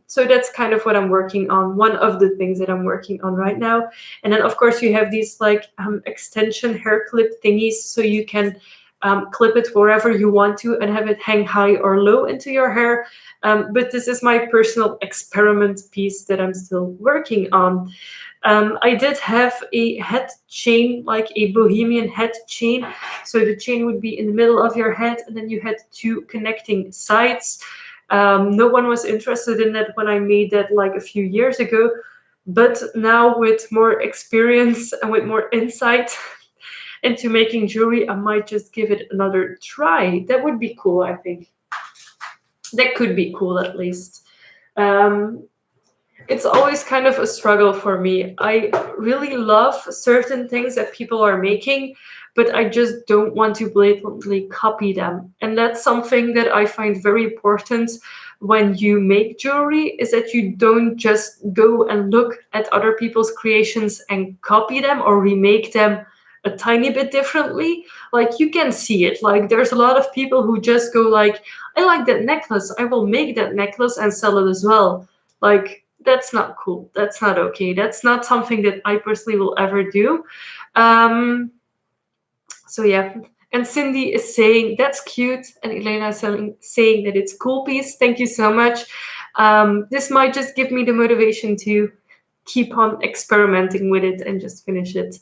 So that's kind of what I'm working on, one of the things that I'm working on right now. And then of course you have these like extension hair clip thingies, so you can clip it wherever you want to and have it hang high or low into your hair. But this is my personal experiment piece that I'm still working on. I did have a head chain, like a bohemian head chain. So the chain would be in the middle of your head, and then you had two connecting sides. No one was interested in that when I made that like a few years ago. But now, with more experience and with more insight into making jewelry, I might just give it another try. That would be cool, I think. That could be cool, at least. Um, it's always kind of a struggle for me. I really love certain things that people are making, but I just don't want to blatantly copy them. And that's something that I find very important when you make jewelry, is that you don't just go and look at other people's creations and copy them or remake them a tiny bit differently. Like, you can see it. Like, there's a lot of people who just go like, I like that necklace, I will make that necklace and sell it as well. Like, that's not cool. That's not okay. That's not something that I personally will ever do. Um, so yeah. And Cindy is saying that's cute, and Elena is saying that it's cool piece. Thank you so much. This might just give me the motivation to keep on experimenting with it and just finish it.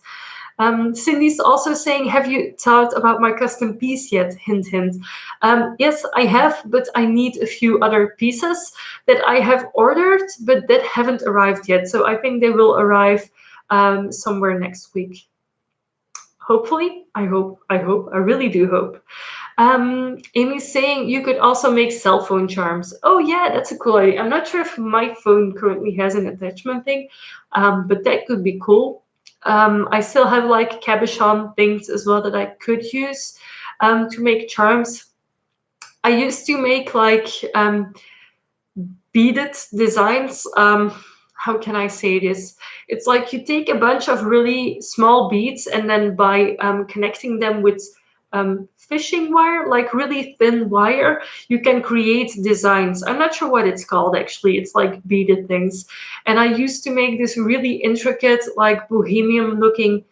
Cindy's also saying, have you thought about my custom piece yet? Hint, hint. Yes, I have, but I need a few other pieces that I have ordered, but that haven't arrived yet. So I think they will arrive somewhere next week. Hopefully, I really do hope. Amy's saying you could also make cell phone charms. Oh yeah, that's a cool idea. I'm not sure if my phone currently has an attachment thing, but that could be cool. I still have like cabochon things as well that I could use to make charms. I used to make like beaded designs. How can I say this? It's like you take a bunch of really small beads, and then by connecting them with fishing wire, like really thin wire, you can create designs. I'm not sure what it's called actually. It's like beaded things. And I used to make this really intricate, like bohemian looking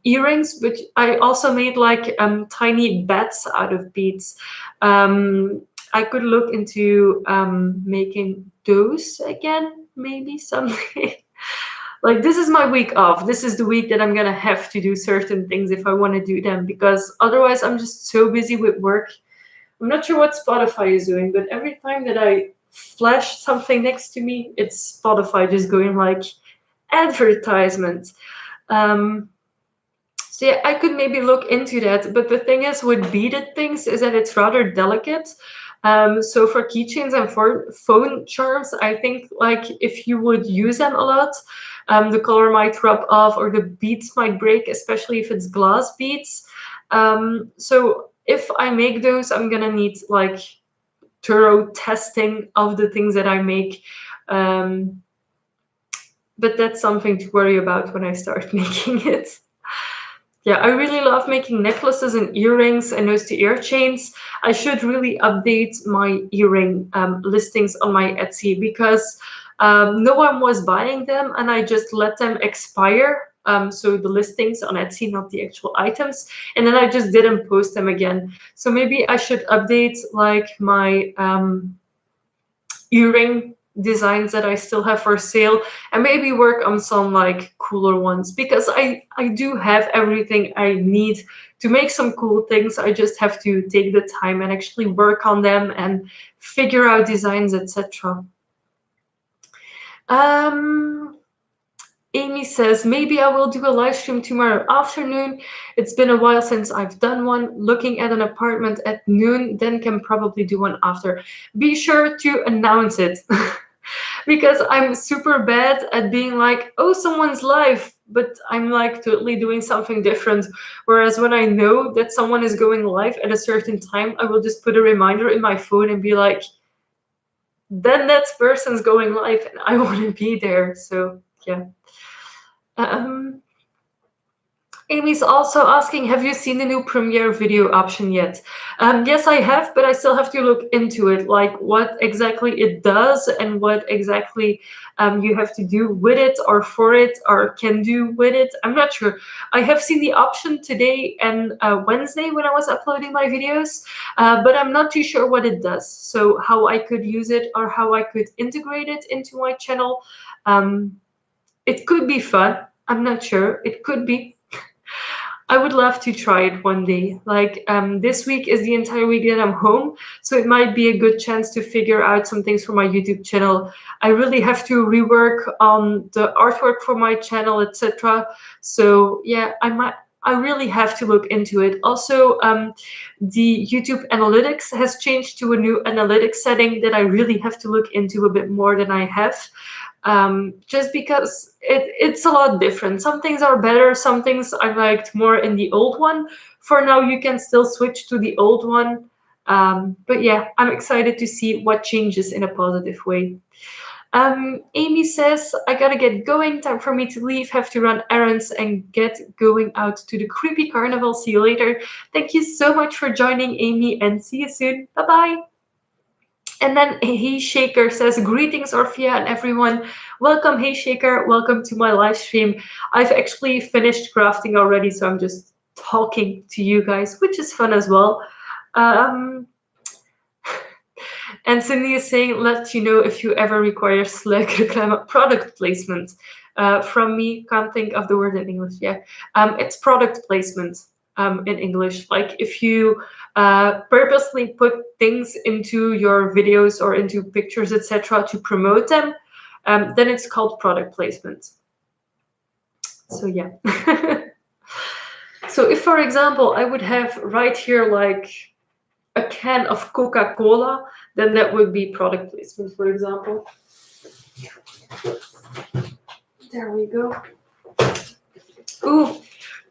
earrings, but I also made like tiny bats out of beads. I could look into making those again, maybe someday. Like, this is my week off. This is the week that I'm gonna have to do certain things if I want to do them, because otherwise I'm just so busy with work. I'm not sure what Spotify is doing, but every time that I flash something next to me, it's Spotify just going like advertisement. Um, so yeah, I could maybe look into that. But the thing is with beaded things is that it's rather delicate. So for keychains and for phone charms, I think like if you would use them a lot, the color might rub off or the beads might break, especially if it's glass beads. So if I make those, I'm gonna need like thorough testing of the things that I make. Um, but that's something to worry about when I start making it. Yeah, I really love making necklaces and earrings and nose to ear chains. I should really update my earring listings on my Etsy, because no one was buying them and I just let them expire. So the listings on Etsy, not the actual items. And then I just didn't post them again. So maybe I should update like my earring designs that I still have for sale, and maybe work on some like cooler ones, because I do have everything I need to make some cool things. I just have to take the time and actually work on them and figure out designs, etc. um Amy says, maybe I will do a live stream tomorrow afternoon. It's been a while since I've done one. Looking at an apartment at noon, then can probably do one after. Be sure to announce it. Because I'm super bad at being like, oh, someone's live, but I'm like totally doing something different. Whereas when I know that someone is going live at a certain time, I will just put a reminder in my phone and be like, then that person's going live and I want to be there. So yeah. Um, Amy's also asking, have you seen the new Premiere video option yet? Yes, I have, but I still have to look into it, like what exactly it does and what exactly you have to do with it or for it or can do with it. I'm not sure. I have seen the option today and Wednesday when I was uploading my videos, but I'm not too sure what it does. So how I could use it or how I could integrate it into my channel. It could be fun. I'm not sure. It could be. I would love to try it one day. Like this week is the entire week that I'm home, so it might be a good chance to figure out some things for my YouTube channel. I really have to rework on the artwork for my channel, etc. So yeah, I really have to look into it. Also, the YouTube analytics has changed to a new analytics setting that I really have to look into a bit more than I have. Just because it's a lot different. Some things are better, some things I liked more in the old one. For now, you can still switch to the old one. But yeah, I'm excited to see what changes in a positive way. Amy says, I gotta get going. Time for me to leave. Have to run errands and get going out to the creepy carnival. See you later. Thank you so much for joining, Amy, and see you soon. Bye bye. And then Hey Shaker says, greetings, Orphea and everyone. Welcome, Hey Shaker. Welcome to my live stream. I've actually finished crafting already, so I'm just talking to you guys, which is fun as well. And Cindy is saying, let you know if you ever require Slack product placement. From me, can't think of the word in English. Yeah, it's product placement in English. Like if you purposely put things into your videos or into pictures, etc., to promote them, then it's called product placement. So yeah. So if, for example, I would have right here like a can of Coca-Cola, then that would be product placement, for example. There we go. Ooh,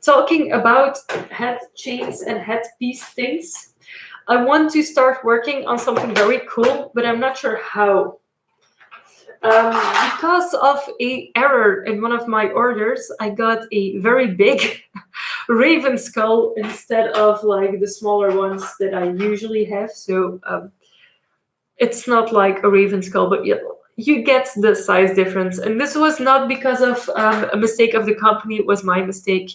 talking about head chains and headpiece things, I want to start working on something very cool, but I'm not sure how. Because of an error in one of my orders, I got a very big raven skull instead of like the smaller ones that I usually have. So it's not like a raven skull, but you get the size difference. And this was not because of a mistake of the company, it was my mistake.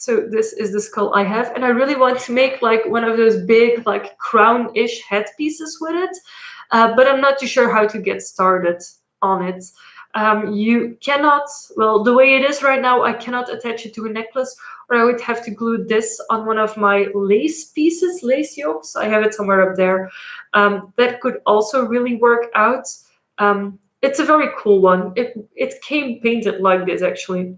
So this is the skull I have, and I really want to make like one of those big like crown-ish headpieces with it, but I'm not too sure how to get started on it. You cannot, well, the way it is right now, I cannot attach it to a necklace, or I would have to glue this on one of my lace pieces, lace yokes. I have it somewhere up there. That could also really work out. It's a very cool one. It came painted like this, actually.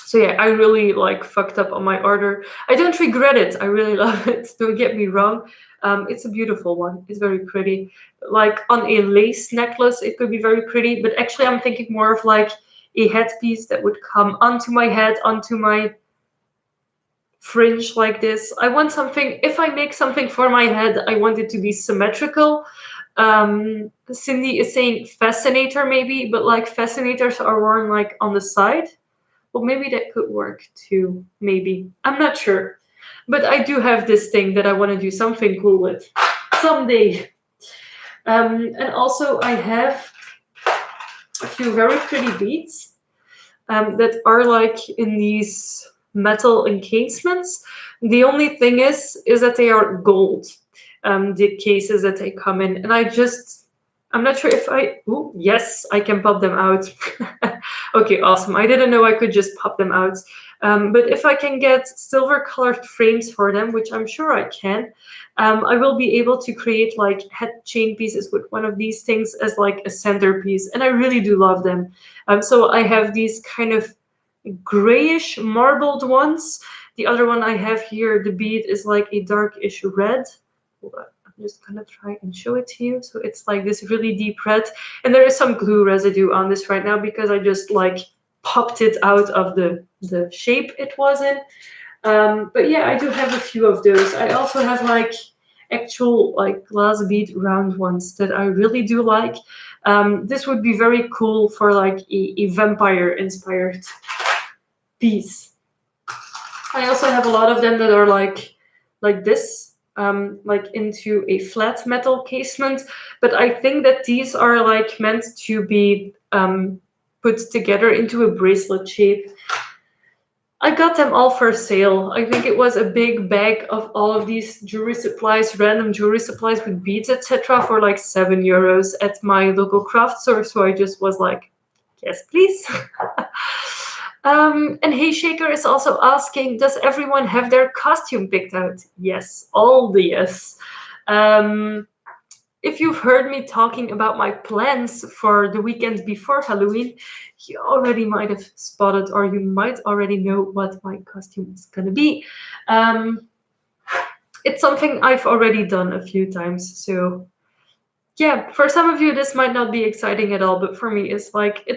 So yeah, I really like fucked up on my order. I don't regret it. I really love it. Don't get me wrong. It's a beautiful one. It's very pretty. Like on a lace necklace, it could be very pretty. But actually, I'm thinking more of like a headpiece that would come onto my head, onto my fringe like this. I want something, if I make something for my head, I want it to be symmetrical. Cindy is saying fascinator maybe, but like fascinators are worn like on the side. Well, maybe that could work too, maybe. I'm not sure. But I do have this thing that I want to do something cool with someday. And also I have a few very pretty beads that are like in these metal encasements. The only thing is that they are gold, the cases that they come in. And I'm not sure if yes, I can pop them out. Okay, awesome. I didn't know I could just pop them out. But if I can get silver colored frames for them, which I'm sure I can, I will be able to create like head chain pieces with one of these things as like a centerpiece. And I really do love them. So I have these kind of grayish marbled ones. The other one I have here, the bead is like a darkish red. Hold on. I'm just gonna try and show it to you. So it's like this really deep red, and there is some glue residue on this right now because I just like popped it out of the shape it was in. But yeah, I do have a few of those. I also have like actual like glass bead round ones that I really do like. This would be very cool for like a vampire inspired these. I also have a lot of them that are like this, like into a flat metal casement. But I think that these are like meant to be put together into a bracelet shape. I got them all for sale. I think it was a big bag of all of these jewelry supplies, random jewelry supplies with beads, etc., for like €7 at my local craft store. So I just was like, yes, please. And Hey Shaker is also asking, does everyone have their costume picked out? Yes, all the yes. If you've heard me talking about my plans for the weekend before Halloween, you already might have spotted, or you might already know what my costume is gonna be. It's something I've already done a few times, so yeah, for some of you this might not be exciting at all, but for me it's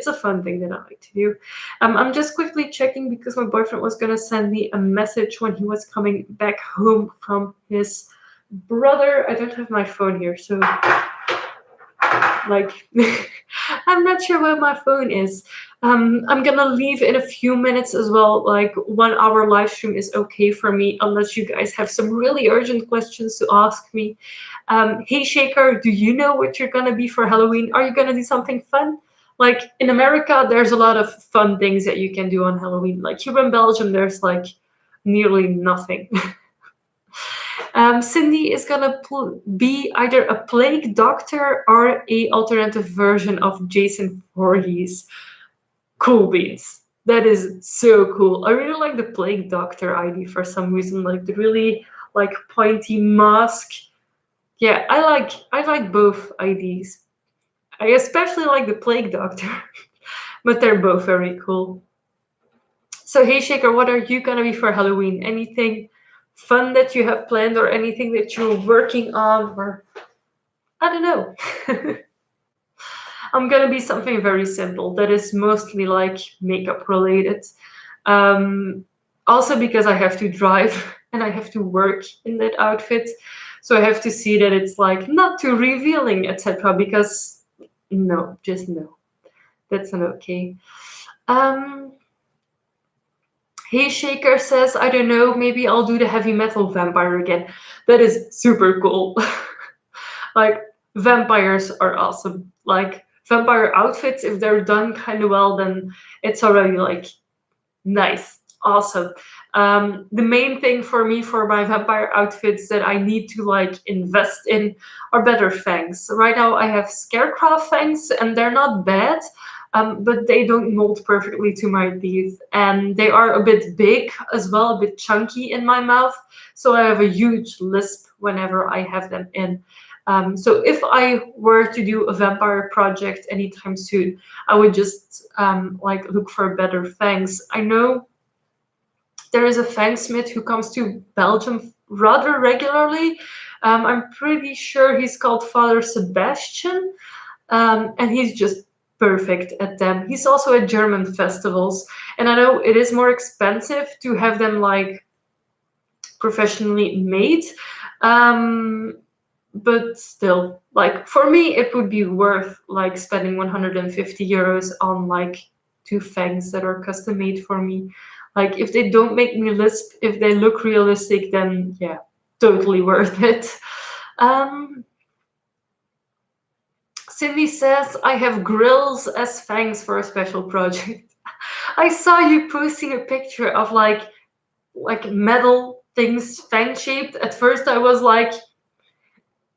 a fun thing that I like to do. I'm just quickly checking because my boyfriend was gonna send me a message when he was coming back home from his brother. I don't have my phone here, so like I'm not sure where my phone is. I'm gonna leave in a few minutes as well. Like 1 hour live stream is okay for me, unless you guys have some really urgent questions to ask me. Hey Shaker, do you know what you're gonna be for Halloween? Are you gonna do something fun? Like in America, there's a lot of fun things that you can do on Halloween. Like here in Belgium, there's like nearly nothing. Cindy is gonna be either a plague doctor or a alternative version of Jason Voorhees. Cool beans. That is so cool. I really like the plague doctor ID for some reason, like the really like pointy mask. Yeah, I like both IDs. I especially like the plague doctor, but they're both very cool. So hey Shaker, what are you gonna be for Halloween? Anything fun that you have planned or anything that you're working on, or I don't know. I'm gonna be something very simple that is mostly like makeup related. Um, Also because I have to drive and I have to work in that outfit, so I have to see that it's like not too revealing, etc. Because no, just no, that's not okay. Um, Hey Shaker says, I don't know, maybe I'll do the heavy metal vampire again. That is super cool. Like, vampires are awesome. Like, vampire outfits, if they're done kind of well, then it's already like nice, awesome. The main thing for me for my vampire outfits that I need to like invest in are better fangs. Right now I have scarecrow fangs and they're not bad, but they don't mold perfectly to my teeth, and they are a bit big as well, a bit chunky in my mouth, so I have a huge lisp whenever I have them in. So if I were to do a vampire project anytime soon, I would just like look for better fangs. I know there is a fangsmith who comes to Belgium rather regularly. I'm pretty sure he's called Father Sebastian, and he's just perfect at them. He's also at German festivals, and I know it is more expensive to have them like professionally made. Um, but still, like for me it would be worth like spending €150 on like two fangs that are custom made for me. Like if they don't make me lisp, if they look realistic, then yeah, totally worth it. um Cindy says, I have grills as fangs for a special project. I saw you posting a picture of like metal things fang shaped. At first I was like,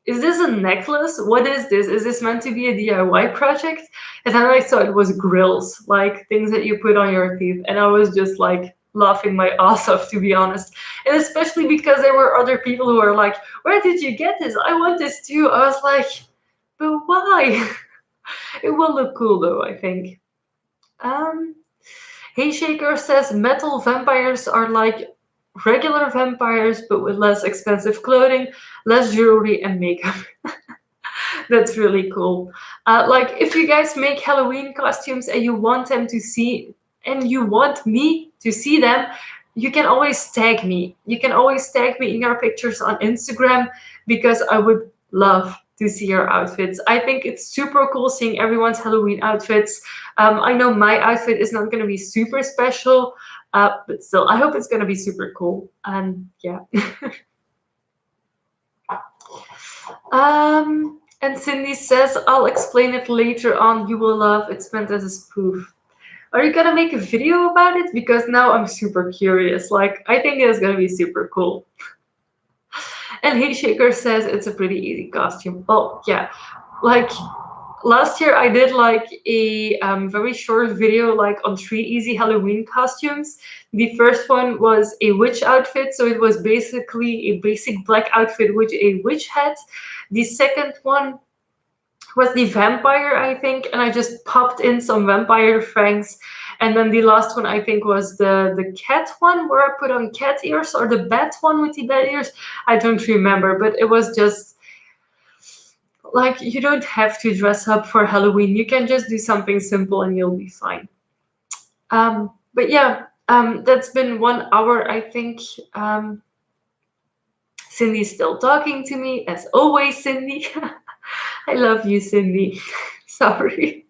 is this a necklace? What is this? Is this meant to be a DIY project? And then I saw it was grills, like things that you put on your teeth. And I was just like laughing my ass off, to be honest. And especially because there were other people who were like, where did you get this? I want this too. I was like, but why? It will look cool though, I think. Um, Hey Shaker says metal vampires are like regular vampires, but with less expensive clothing, less jewelry, and makeup. That's really cool. Like if you guys make Halloween costumes and you want them to see, and you want me to see them, you can always tag me. You can always tag me in your pictures on Instagram because I would love to see your outfits. I think it's super cool seeing everyone's Halloween outfits. I know my outfit is not going to be super special, But still, I hope it's gonna be super cool. And yeah. And Cindy says, I'll explain it later on. You will love. It's meant as a spoof. Are you gonna make a video about it? Because now I'm super curious. Like, I think it's gonna be super cool. And Hey Shaker says it's a pretty easy costume. Oh yeah, like last year I did like a very short video like on 3 easy Halloween costumes. The first one was a witch outfit, so it was basically a basic black outfit with a witch hat. The second one was the vampire, I think, and I just popped in some vampire fangs. And then the last one, I think, was the cat one, where I put on cat ears, or the bat one with the bat ears. I don't remember, but it was just like, you don't have to dress up for Halloween. You can just do something simple and you'll be fine. But yeah, that's been 1 hour, I think. Cindy's still talking to me, as always, Cindy. I love you, Cindy. Sorry.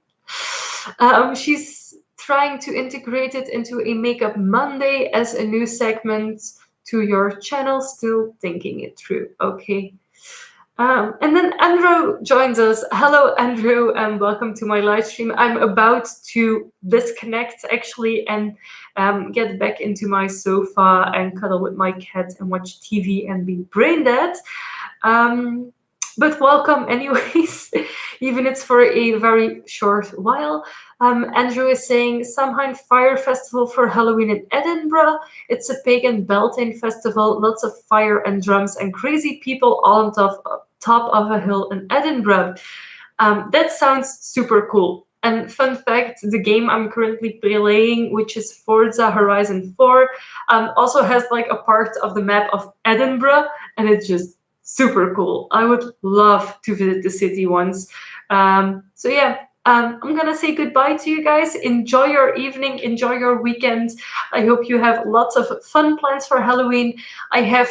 She's trying to integrate it into a Makeup Monday as a new segment to your channel. Still thinking it through. Okay. And then Andrew joins us. Hello, Andrew, and welcome to my live stream. I'm about to disconnect actually and get back into my sofa and cuddle with my cat and watch TV and be brain dead. But welcome anyways, even it's for a very short while. Andrew is saying Samhain Fire Festival for Halloween in Edinburgh. It's a pagan Beltane festival, lots of fire and drums and crazy people all on top of a hill in Edinburgh. That sounds super cool. And fun fact, the game I'm currently playing, which is Forza Horizon 4, also has like a part of the map of Edinburgh, and it's just super cool. I would love to visit the city once. So yeah, I'm gonna say goodbye to you guys. Enjoy your evening, enjoy your weekend. I hope you have lots of fun plans for Halloween. I have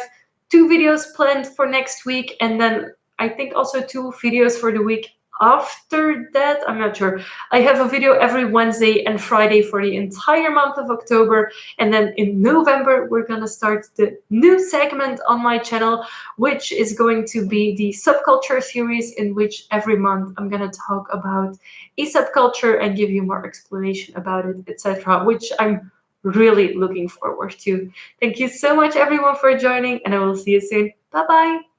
2 videos planned for next week, and then I think also 2 videos for the week after that. I'm not sure. I have a video every Wednesday and Friday for the entire month of October, and then in November we're gonna start the new segment on my channel, which is going to be the subculture series, in which every month I'm gonna talk about a subculture and give you more explanation about it, etc., which I'm really looking forward to. Thank you so much everyone for joining, and I will see you soon. Bye bye.